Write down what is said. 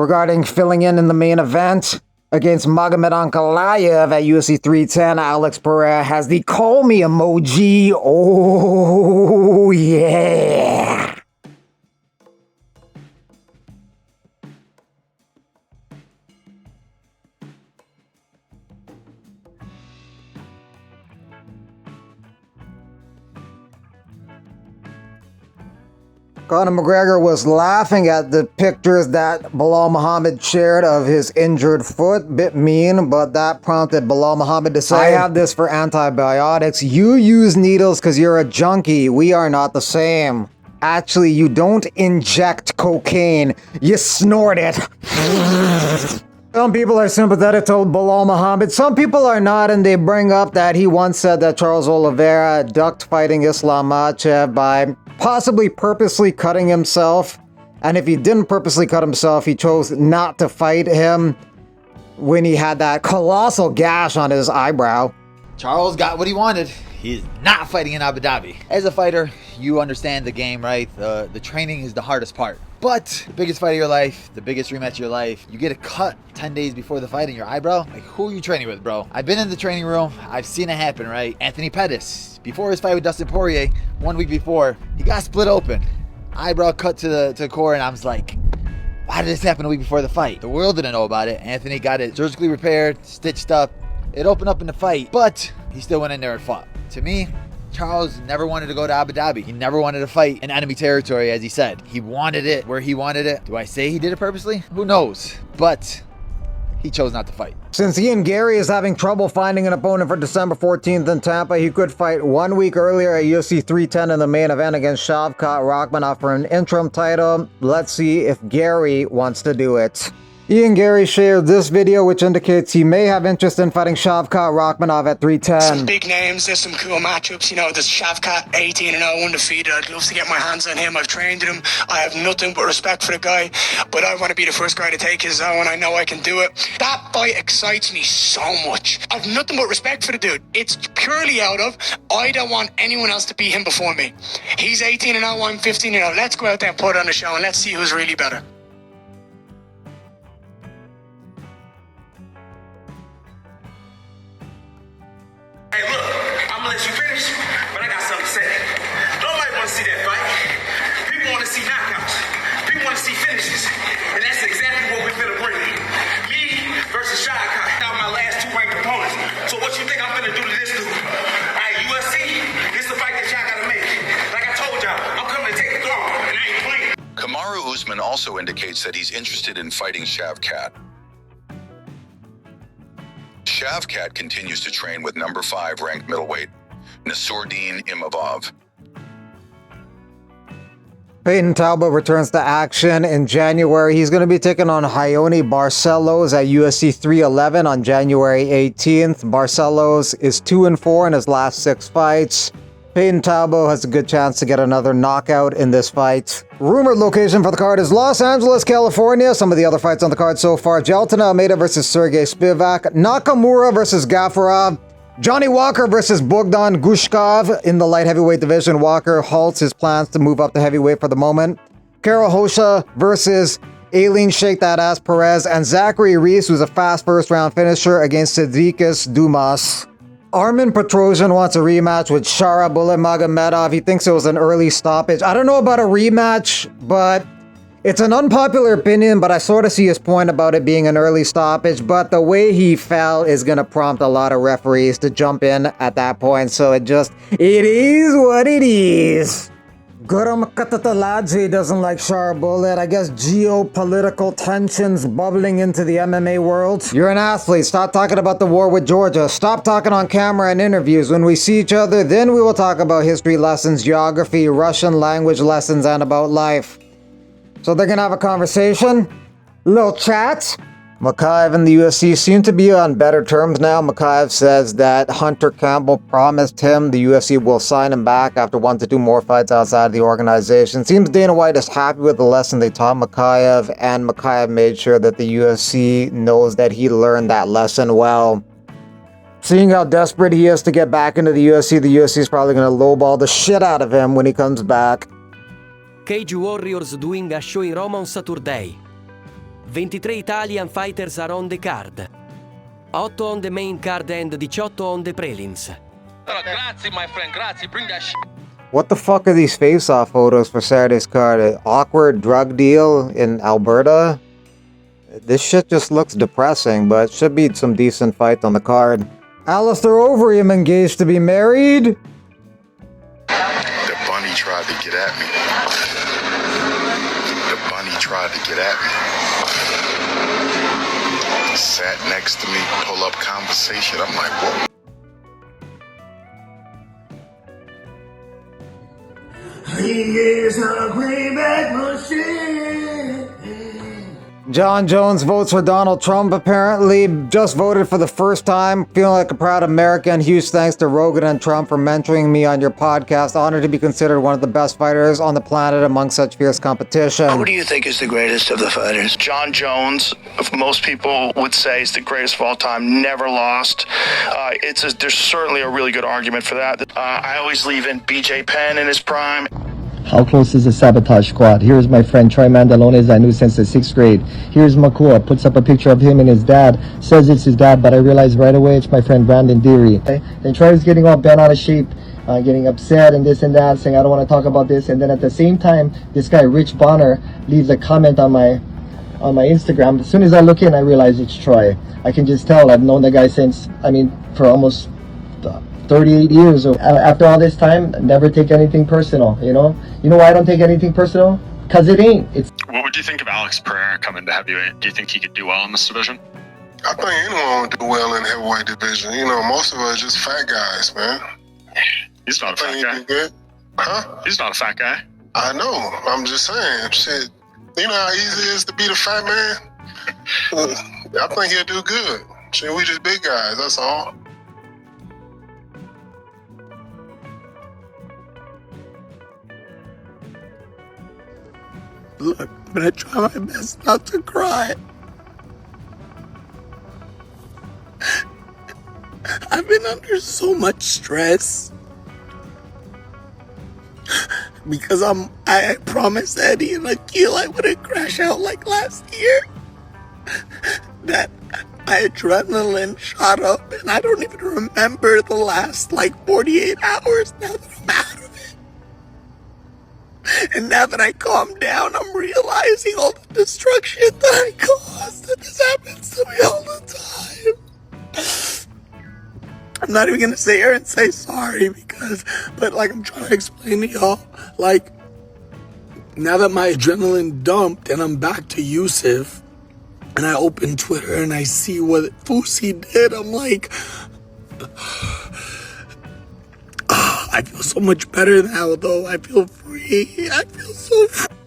regarding filling in the main event against Magomed Ankalaev at UFC 310. Alex Pereira has the call me emoji. Oh, yeah. Conor McGregor was laughing at the pictures that Belal Muhammad shared of his injured foot. Bit mean, but that prompted Belal Muhammad to say, I have this for antibiotics. You use needles because you're a junkie. We are not the same. Actually, you don't inject cocaine. You snort it. Some people are sympathetic to Belal Muhammad. Some people are not, and they bring up that he once said that Charles Oliveira ducked fighting Islam Makhachev by possibly purposely cutting himself. And if he didn't purposely cut himself, he chose not to fight him when he had that colossal gash on his eyebrow. Charles got what he wanted. He's not fighting in Abu Dhabi. As a fighter, you understand the game, right? The training is the hardest part. But the biggest fight of your life, the biggest rematch of your life, you get a cut 10 days before the fight in your eyebrow? Like, who are you training with, bro? I've been in the training room. I've seen it happen, right? Anthony Pettis, before his fight with Dustin Poirier, 1 week before, he got split open. Eyebrow cut to the core, and I was like, why did this happen a week before the fight? The world didn't know about it. Anthony got it surgically repaired, stitched up. It opened up in the fight, but he still went in there and fought. To me, Charles never wanted to go to Abu Dhabi. He never wanted to fight in enemy territory, as he said. He wanted it where he wanted it. Do I say he did it purposely? Who knows? But he chose not to fight. Since Garry is having trouble finding an opponent for December 14th in Tampa, he could fight 1 week earlier at UFC 310 in the main event against Shavkat Rakhmonov for an interim title. Let's see if Garry wants to do it. Garry shared this video, which indicates he may have interest in fighting Shavkat Rakhmonov at 310. Some big names, there's some cool matchups. You know, there's Shavkat, 18-0, undefeated. I'd love to get my hands on him. I've trained him. I have nothing but respect for the guy, but I want to be the first guy to take his own. I know I can do it. That fight excites me so much. I've nothing but respect for the dude. It's purely out of, I don't want anyone else to beat him before me. He's 18-0, I'm 15-0. Let's go out there and put on a show, and let's see who's really better. Hey, look, I'm gonna let you finish, but I got something to say. Nobody wanna see that fight. People wanna see knockouts. People wanna see finishes. And that's exactly what we're gonna bring. Me versus Shavkat. Now my last 2 ranked opponents. So what you think I'm gonna do to this dude? Alright, UFC, this is the fight that y'all gotta make. Like I told y'all, I'm coming to take the throne, and I ain't playing. Kamaru Usman also indicates that he's interested in fighting Shavkat. Shavkat continues to train with number 5 ranked middleweight Nassourdine Imavov. Payton Talbott returns to action in January. He's going to be taking on Raoni Barcelos at UFC 311 on January 18th. Barcelos is 2-4 in his last 6 fights. Payton Talbott has a good chance to get another knockout in this fight. Rumored location for the card is Los Angeles, California. Some of the other fights on the card so far: Jailton Almeida versus Sergey Spivak, Nakamura versus Gafarov, Johnny Walker versus Bogdan Gushkov in the light heavyweight division. Walker halts his plans to move up to heavyweight for the moment. Karol Hosha versus Aileen Shake That Ass Perez, and Zachary Reese, who's a fast first round finisher, against Cedricus Dumas. Armin Petrosyan wants a rematch with Shara Bullet Magomedov. He thinks it was an early stoppage. I don't know about a rematch, but it's an unpopular opinion, but I sort of see his point about it being an early stoppage. But the way he fell is going to prompt a lot of referees to jump in at that point. So it is what it is. Guram Katatalajee doesn't like Shara Bullet. I guess geopolitical tensions bubbling into the MMA world. You're an athlete. Stop talking about the war with Georgia. Stop talking on camera and interviews. When we see each other, then we will talk about history lessons, geography, Russian language lessons, and about life. So they're gonna have a conversation? Little chat? Mokaev and the UFC seem to be on better terms now. Mokaev says that Hunter Campbell promised him the UFC will sign him back after 1 to 2 more fights outside of the organization. Seems Dana White is happy with the lesson they taught Mokaev, and Mokaev made sure that the UFC knows that he learned that lesson well. Seeing how desperate he is to get back into the UFC is probably going to lowball the shit out of him when he comes back. Cage Warriors doing a show in Rome on Saturday. 23 Italian fighters are on the card. 8 on the main card and 18 on the prelims. Grazie, my friend, grazie. Bring that shit. What the fuck are these face-off photos for Saturday's card? An awkward drug deal in Alberta? This shit just looks depressing, but should be some decent fight on the card. Alistair Overeem engaged to be married? The bunny tried to get at me. The bunny tried to get at me. Sat next to me, pull up conversation. I'm like, whoa. He is a greenback machine. Jon Jones votes for Donald Trump, apparently. Just voted for the first time. Feeling like a proud American. Huge thanks to Rogan and Trump for mentoring me on your podcast. Honored to be considered one of the best fighters on the planet among such fierce competition. Who do you think is the greatest of the fighters? Jon Jones, most people would say, is the greatest of all time. Never lost. There's certainly a really good argument for that. I always leave in BJ Penn in his prime. How close is the Sabotage Squad? Here's my friend Troy Mandalones, I knew since the 6th grade. Here's Makua, puts up a picture of him and his dad, says it's his dad, but I realized right away it's my friend Brandon Deary. Okay? Then Troy's getting all bent out of shape, getting upset and this and that, saying I don't want to talk about this. And then at the same time, this guy Rich Bonner leaves a comment on my Instagram. As soon as I look in, I realize it's Troy. I can just tell. I've known the guy since, for almost 38 years. After all this time, never take anything personal, you know? You know why I don't take anything personal? Because it ain't. What would you think of Alex Pereira coming to heavyweight? Do you think he could do well in this division? I think anyone would do well in the heavyweight division. You know, most of us are just fat guys, man. He's not a fat guy. Good. Huh? He's not a fat guy. I know. I'm just saying. Shit. You know how easy it is to beat a fat man? I think he'll do good. Shit, we just big guys, that's all. Look, I'm gonna try my best not to cry. I've been under so much stress. Because I promised Eddie and Akil I wouldn't crash out like last year. That my adrenaline shot up and I don't even remember the last 48 hours now that I'm out of it. And now that I calm down, I'm realizing all the destruction that I caused, and this happens to me all the time. I'm not even gonna sit here and say sorry but I'm trying to explain to y'all, now that my adrenaline dumped and I'm back to Yusuf, and I open Twitter and I see what Fusi did, I'm like, I feel so much better now, though. I feel free. I feel so free.